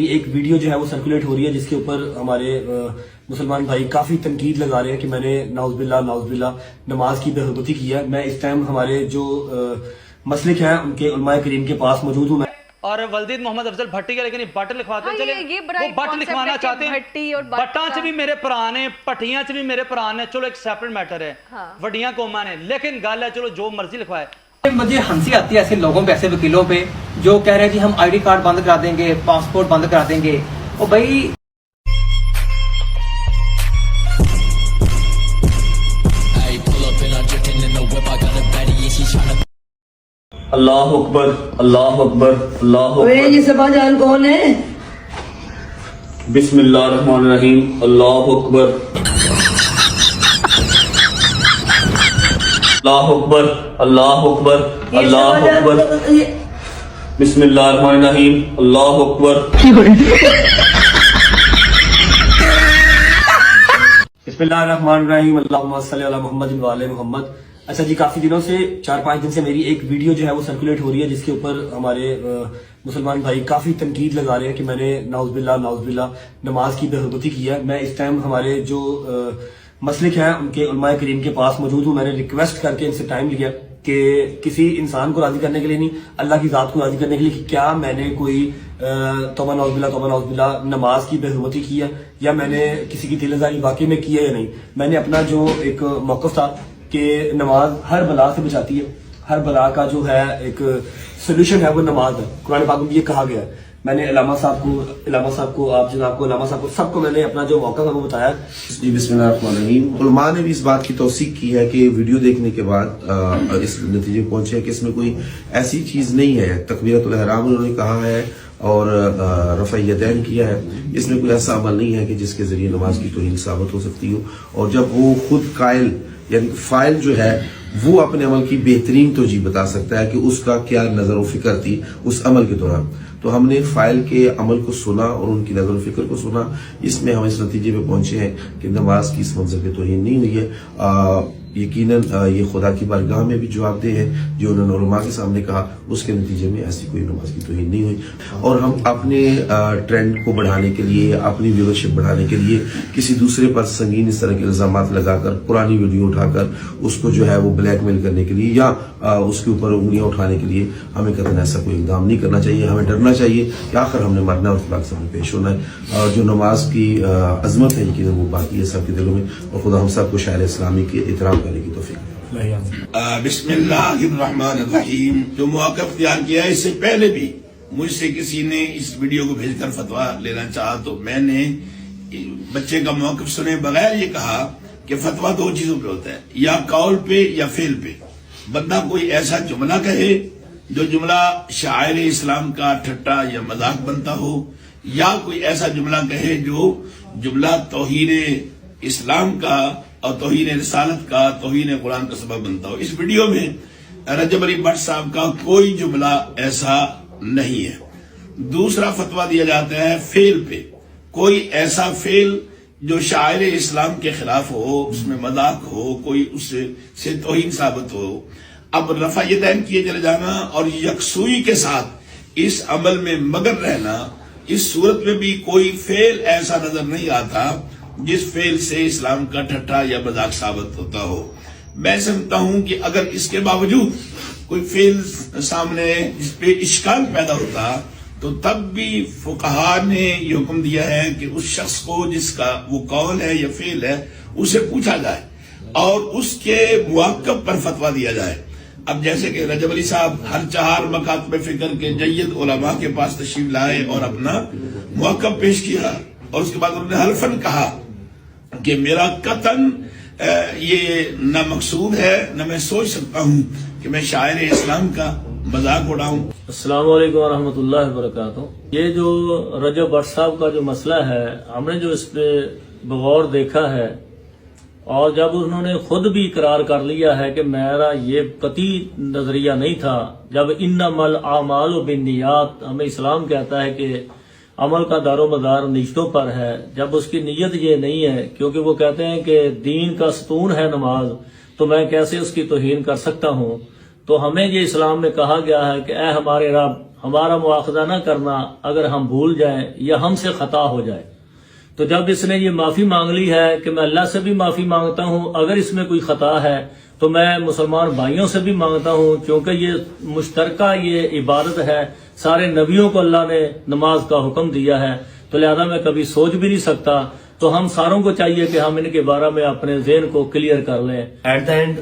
ایک ویڈیو جو ہے وہ سرکولیٹ ہو رہی ہے جس کے اوپر ہمارے مسلمان بھائی کافی تنقید لگا رہے ہیں کہ میں نے نعوذ باللہ نماز کی بے حرمتی کی ہے۔ میں اس ٹائم ہمارے جو مسلک ہیں ان کے علماء کریم کے پاس موجود ہوں۔ اور ولدید محمد افضل بھٹی کا لیکن بٹ لکھواتے ہیں، چلیں وہ بٹ لکھوانا چاہتے ہیں، بٹاں چ بھی میرے پرانے پٹیاں چ بھی میرے پرانے، چلو ایک سیپریٹ میٹر ہے، وڈیاں قوماں نے، لیکن گل ہے چلو جو مرضی لکھوائے۔ مجھے ہنسی آتی ہے ایسے لوگوں پہ، ایسے وکیلوں پہ جو کہہ رہے ہیں جی ہم آئی ڈی کارڈ بند کرا دیں گے، پاسپورٹ بند کرا دیں گے۔ اور بھائی اللہ اکبر اللہ اکبر اللہ اکبر۔ یہ سبا جان کون ہے؟ بسم اللہ الرحمن الرحیم، اللہ اکبر اللہ اکبر اللہ اکبر اللہ اکبر۔ بسم اللہ الرحمن الرحیم، اللہ اکبر۔ بسم اللہ الرحمن الرحیم، اللہم صلی علی محمد وعلی محمد۔ اچھا جی، کافی دنوں سے 4-5 دن سے میری ایک ویڈیو جو ہے وہ سرکولیٹ ہو رہی ہے جس کے اوپر ہمارے مسلمان بھائی کافی تنقید لگا رہے ہیں کہ میں نے نعوذ باللہ نماز کی بے حرمتی کی ہے۔ میں اس ٹائم ہمارے جو مسلک ہیں ان کے علماء کریم کے پاس موجود ہوں۔ میں نے ریکویسٹ کر کے ان سے ٹائم لیا کہ کسی انسان کو راضی کرنے کے لیے نہیں، اللہ کی ذات کو راضی کرنے کے لیے، کہ کیا میں نے کوئی توبہ نعوذ باللہ نماز کی بے حرمتی کی ہے یا میں نے کسی کی دل آزاری واقعی میں کی ہے یا نہیں۔ میں نے اپنا جو ایک موقف تھا کہ نماز ہر بلا سے بچاتی ہے، ہر بلا کا جو ہے ایک سولوشن ہے وہ نماز ہے، قرآن پاک میں یہ کہا گیا ہے۔ میں نے علامہ صاحب کو آپ جناب کو علامہ صاحب کو سب کو میں نے اپنا جو موقع تھا وہ بتایا۔ جی بسم اللہ الرحمن الرحیم۔ علماء نے بھی اس بات کی توثیق کی ہے کہ ویڈیو دیکھنے کے بعد اس نتیجے پہنچے ہیں کہ اس میں کوئی ایسی چیز نہیں ہے۔ تکبیرۃ الاحرام انہوں نے کہا ہے اور رفع یدین کیا ہے، اس میں کوئی ایسا عمل نہیں ہے کہ جس کے ذریعے نماز کی توہین ثابت ہو سکتی ہو۔ اور جب وہ خود قائل یعنی فائل جو ہے وہ اپنے عمل کی بہترین توجیہ بتا سکتا ہے کہ اس کا کیا نظر و فکر تھی اس عمل کے دوران، تو ہم نے فائل کے عمل کو سنا اور ان کی نظر و فکر کو سنا۔ اس میں ہم اس نتیجے پہ پہنچے ہیں کہ نماز کی اس منظر پہ توہین نہیں ہوئی ہے۔ یقیناً یہ خدا کی بارگاہ میں بھی جواب دہ ہے جو انہوں نے علماء کے سامنے کہا، اس کے نتیجے میں ایسی کوئی نماز کی توہین نہیں ہوئی۔ اور ہم اپنے ٹرینڈ کو بڑھانے کے لیے، اپنی ویورشپ بڑھانے کے لیے کسی دوسرے پر سنگین اس طرح کے الزامات لگا کر، پرانی ویڈیو اٹھا کر اس کو جو ہے وہ بلیک میل کرنے کے لیے یا اس کے اوپر انگلیاں اٹھانے کے لیے ہمیں قطعاً ایسا کوئی اقدام نہیں کرنا چاہیے۔ ہمیں ڈرنا چاہیے کہ آخر ہم نے مرنا ہے اور خدا کے سامنے پیش ہونا ہے۔ اور جو نماز کی عظمت ہے یقیناً وہ باقی ہے سب کے دلوں میں، اور خدا ہم سب کو شاعر اسلامی کے احترام کرنے کی توفیق۔ بسم اللہ الرحمن الرحیم۔ جو موقف تیار کیا ہے، اس سے پہلے بھی مجھ سے کسی نے اس ویڈیو کو بھیج کر فتویٰ لینا چاہا تو میں نے بچے کا موقف سنے بغیر یہ کہا کہ فتویٰ 2 چیزوں پہ ہوتا ہے، یا قول پہ یا فعل پہ۔ بندہ کوئی ایسا جملہ کہے جو جملہ شاعر اسلام کا ٹھٹا یا مذاق بنتا ہو، یا کوئی ایسا جملہ کہے جو جملہ توہین اسلام کا اور توہین رسالت کا، توہین قرآن کا سبب بنتا ہو۔ اس ویڈیو میں رجب علی بٹ صاحب کا کوئی جملہ ایسا نہیں ہے۔ دوسرا فتویٰ دیا جاتا ہے فعل پہ، کوئی ایسا فعل جو شاعر اسلام کے خلاف ہو، اس میں مذاق ہو، کوئی اس سے توہین ثابت ہو۔ اب رفع یدین کیے چلے جانا اور یکسوئی کے ساتھ اس عمل میں مگر رہنا، اس صورت میں بھی کوئی فعل ایسا نظر نہیں آتا جس فعل سے اسلام کا ٹھٹا یا مذاق ثابت ہوتا ہو۔ میں سمجھتا ہوں کہ اگر اس کے باوجود کوئی فعل سامنے جس پہ اشکال پیدا ہوتا تو تب بھی فقہا نے یہ حکم دیا ہے کہ اس شخص کو جس کا وہ قول ہے یا فعل ہے اسے پوچھا جائے اور اس کے موقف پر فتویٰ دیا جائے۔ اب جیسے کہ رجب علی صاحب ہر 4 مکاتب فکر کے جید علماء کے پاس تشریف لائے اور اپنا موقف پیش کیا، اور اس کے بعد انہوں نے حلفاً کہا کہ میرا قطعاً یہ نہ مقصود ہے، نہ میں سوچ سکتا ہوں کہ میں شاعر اسلام کا مذاق اڑاؤں۔ السلام علیکم ورحمۃ اللہ وبرکاتہ۔ یہ جو رجب بٹ صاحب کا جو مسئلہ ہے، ہم نے جو اس پہ بغور دیکھا ہے اور جب انہوں نے خود بھی اقرار کر لیا ہے کہ میرا یہ قطعی نظریہ نہیں تھا، جب انما الاعمال بالنیات، ہمیں اسلام کہتا ہے کہ عمل کا دار و مدار نیتوں پر ہے، جب اس کی نیت یہ نہیں ہے، کیونکہ وہ کہتے ہیں کہ دین کا ستون ہے نماز، تو میں کیسے اس کی توہین کر سکتا ہوں؟ تو ہمیں یہ اسلام میں کہا گیا ہے کہ اے ہمارے رب ہمارا مواخذہ نہ کرنا اگر ہم بھول جائیں یا ہم سے خطا ہو جائے. تو جب اس نے یہ معافی مانگ لی ہے کہ میں اللہ سے بھی معافی مانگتا ہوں اگر اس میں کوئی خطا ہے, تو میں مسلمان بھائیوں سے بھی مانگتا ہوں, کیونکہ یہ مشترکہ یہ عبادت ہے, سارے نبیوں کو اللہ نے نماز کا حکم دیا ہے, تو لہذا میں کبھی سوچ بھی نہیں سکتا. تو ہم ساروں کو چاہیے کہ ہم ان کے بارے میں اپنے ذہن کو کلیئر کر لیں. ایٹ دا اینڈ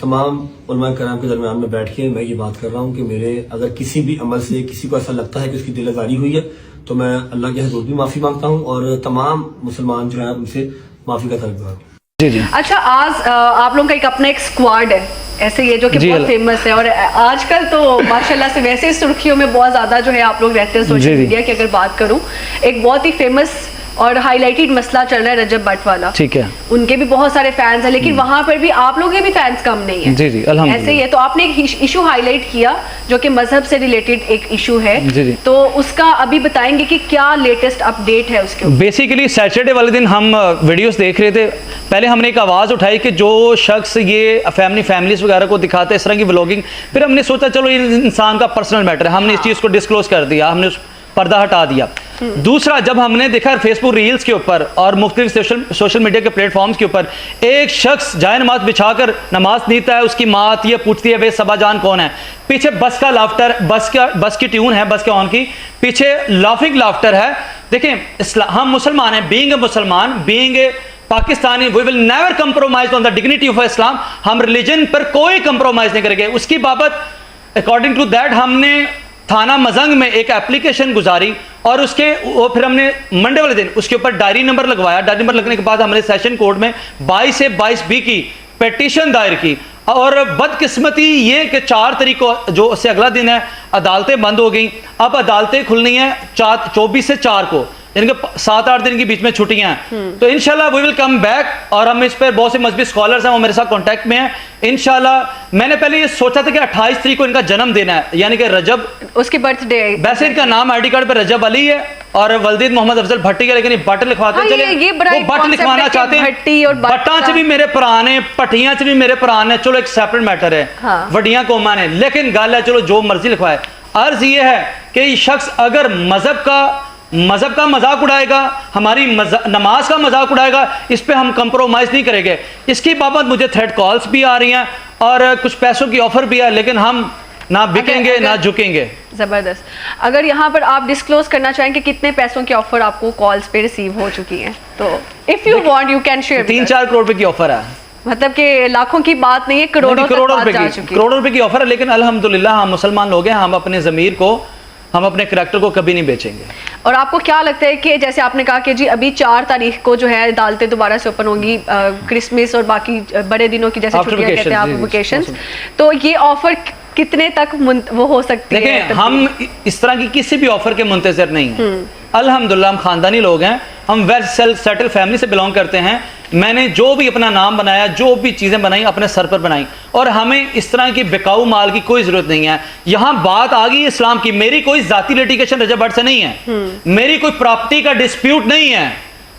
تمام علماء کرام کے درمیان میں بیٹھ کے میں یہ بات کر رہا ہوں کہ میرے اگر کسی بھی عمل سے کسی کو ایسا لگتا ہے کہ اس کی دل آزاری ہوئی ہے تو میں اللہ کے حضور بھی معافی مانگتا ہوں اور تمام مسلمان جو ہیں ان سے معافی کا طلبگار ہوں. اچھا, آج آپ لوگوں کا ایک اپنا ایک اسکواڈ ہے ایسے یہ جو کہ بہت فیمس ہے, اور آج کل تو ماشاءاللہ سے ویسے سرخیوں میں بہت زیادہ جو ہے آپ لوگ رہتے ہیں سوشل میڈیا کی. اگر بات کروں, ایک بہت ہی فیمس اور ہائی لائٹڈ مسئلہ چل رہا ہے رجب بٹ والا, ٹھیک ہے, ان کے بھی بہت سارے فینس ہیں, لیکن وہاں پر بھی آپ لوگوں کے بھی فینس کم نہیں ہیں. جی الحمدللہ ایسے ہی ہے. تو آپ نے ایک ایشو ہائی لائٹ کیا جو کہ مذہب سے ریلیٹڈ ایک ایشو ہے, تو اس کا ابھی بتائیں گے کہ کیا لیٹسٹ اپ ڈیٹ ہے اس کے اوپر. بیسیکلی سیٹرڈے والے دن ہم ویڈیوز دیکھ رہے تھے, پہلے ہم نے ایک آواز اٹھائی کہ جو شخص یہ فیملیز وغیرہ کو دکھاتے اس طرح کی ولاگنگ, پھر ہم نے سوچا چلو یہ انسان کا پرسنل میٹر ہے, ہم نے اس چیز کو ڈسکلوز کر دیا, ہم نے پردہ ہٹا دیا. دوسرا, جب ہم نے دیکھا فیس بک ریلز کے اوپر اور مختلف سوشل میڈیا کے پلیٹ فارمز کے اوپر ایک شخص جائے نماز بچھا کر نماز نیتا ہے, اس کی ماں آتی ہے پوچھتی ہے وے صبا جان کون ہے, پیچھے بس کا لافٹر, بس کی ٹیون ہے, بس کے آن کی پیچھے لافنگ لافٹر ہے. دیکھیں ہم مسلمان ہیں, بینگ اے مسلمان, being a Pakistani, we will never compromise on the dignity of Islam. ہم ریلیجن پر کوئی کمپرومائز نہیں کریں گے. اس کی بابت اکارڈنگ ٹو دیٹ ہم نے تھانہ مزنگ میں ایک اپلیکیشن گزاری اور اس کے پھر ہم نے منڈے والے دن اس کے اوپر ڈائری نمبر لگوایا. ڈائری نمبر لگنے کے بعد ہم نے سیشن کورٹ میں 22 سے 22B کی پیٹیشن دائر کی. اور بدقسمتی یہ کہ 4 تاریخ کو جو اس سے اگلا دن ہے عدالتیں بند ہو گئیں. اب عدالتیں کھلنی ہیں 24 سے 4 کو, یعنی کہ 7-8 دن کے بیچ میں چھٹیاں ہیں. تو انشاءاللہ وی ول کم بیک, اور ہم اس پر بہت سے مذہبی اسکالرز ہیں وہ میرے ساتھ کانٹیکٹ میں ہیں انشاءاللہ. میں نے پہلے یہ سوچا تھا کہ 28 تاریخ کو ان کا جنم دن ہے, یعنی کہ رجب, اس کی برتھ ڈے, ویسے ان کا نام آئی ڈی کارڈ پہ رجب علی ہے اور ولدید محمد افضل بھٹی ہے, لیکن یہ بٹ لکھواتے ہیں. چلے وہ بٹ لکھوانا چاہتے ہیں, بٹاں چ بھی میرے پران ہیں, پٹیاں چ بھی میرے پران ہیں, چلو ایک سیپریٹ میٹر ہے, وڈیاں قوماں نے, لیکن گل ہے چلو جو مرضی لکھوائے. عرض یہ ہے کہ یہ شخص اگر مذہب کا مذاق اڑائے گا, ہماری نماز کا مذاق اڑائے گا, اس پہ ہم کمپرومائز نہیں کریں گے. اس کی بابت مجھے تھریٹ کالز بھی آ رہی ہیں اور کچھ پیسوں کی آفر بھی ہے, لیکن ہم نہ بکیں گے نہ جھکیں گے. زبردست. اگر یہاں پر آپ ڈسکلوز کرنا چاہیں کہ کتنے پیسوں کی آفر آپ کو کالز پہ ریسیو ہو چکی ہیں, تو if you want you can share. 3-4 crore روپے کی آفر ہے, مطلب کہ لاکھوں کی بات نہیں ہے, کروڑوں روپے کی آفر ہے. لیکن الحمدللہ ہم مسلمان لوگ ہیں, ہم اپنے ضمیر کو, ہم اپنے کریکٹر کو کبھی نہیں بیچیں گے. اور آپ کو کیا لگتا ہے کہ جیسے آپ نے کہا کہ جی ابھی 4 تاریخ کو جو ہے عدالتیں دوبارہ سے اوپن ہوں گی, کرسمس اور باقی بڑے دنوں کی جیسے چھٹیاں کہتے ہیں آپ, ویکیشنز, تو یہ آفر کتنے تک وہ ہو سکتی ہے؟ دیکھیں ہم اس طرح کی کسی بھی آفر کے منتظر نہیں ہیں. الحمدللہ ہم خاندانی لوگ ہیں, ہم ویل سیٹل فیملی سے بلانگ کرتے ہیں. میں نے جو بھی اپنا نام بنایا, جو بھی چیزیں بنائی اپنے سر پر بنائی, اور ہمیں اس طرح کی بکاؤ مال کی کوئی ضرورت نہیں ہے. یہاں بات آ گئی اسلام کی, میری کوئی ذاتی لیٹیگیشن رجب بٹ سے نہیں ہے, میری کوئی پراپرٹی کا ڈسپیوٹ نہیں ہے,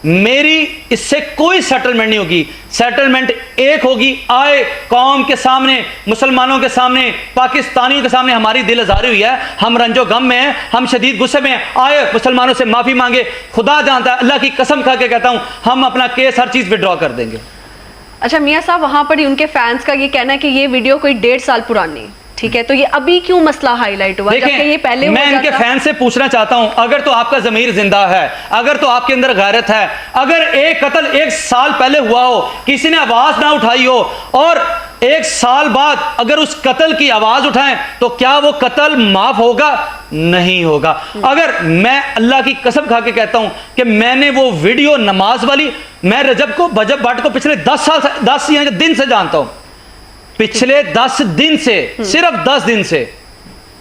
میری اس سے کوئی سیٹلمنٹ نہیں ہوگی. سیٹلمنٹ ایک ہوگی, آئے قوم کے سامنے, مسلمانوں کے سامنے, پاکستانیوں کے سامنے ہماری دل آزاری ہوئی ہے, ہم رنج و غم میں ہیں, ہم شدید غصے میں ہیں, آئے مسلمانوں سے معافی مانگے. خدا جانتا ہے, اللہ کی قسم کھا کے کہتا ہوں, ہم اپنا کیس ہر چیز وڈرا کر دیں گے. اچھا میاں صاحب, وہاں پر ان کے فینس کا یہ کہنا ہے کہ یہ ویڈیو کوئی 1.5 سال پرانی, ٹھیک ہے, تو یہ ابھی کیوں مسئلہ ہائی لائٹ ہوا جبکہ یہ پہلے؟ میں ان کے فین سے پوچھنا چاہتا ہوں, اگر تو آپ کا ضمیر زندہ ہے, اگر تو آپ کے اندر غیرت ہے, اگر ایک قتل 1 سال پہلے ہوا ہو, کسی نے آواز نہ اٹھائی ہو, اور 1 سال بعد اگر اس قتل کی آواز اٹھائیں, تو کیا وہ قتل معاف ہوگا؟ نہیں ہوگا. اگر میں اللہ کی قسم کھا کے کہتا ہوں کہ میں نے وہ ویڈیو نماز والی, میں رجب بٹ کو پچھلے 10 دن سے جانتا ہوں, پچھلے 10 دن سے, صرف 10 دن سے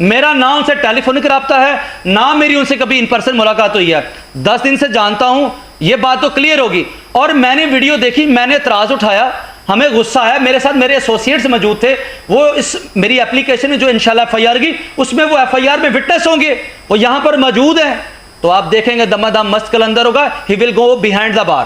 میرا نہ ان سے ٹیلی فونک رابطہ ہے, نہ میری ان سے کبھی ان پرسن ملاقات ہوئی ہے. 10 دن سے جانتا ہوں, یہ بات تو کلیئر ہوگی. اور میں نے ویڈیو دیکھی, میں نے اعتراض اٹھایا, ہمیں غصہ ہے. میرے ساتھ میرے ایسوسیٹس موجود تھے, وہ اس میری اپلیکیشن میں جو انشاءاللہ FIR کی, اس میں وہ FIR میں وٹنس ہوں گے, وہ یہاں پر موجود ہیں, تو آپ دیکھیں گے دم دم مست کلندر ہوگا, ہی ول گو بیہائنڈ دا بار.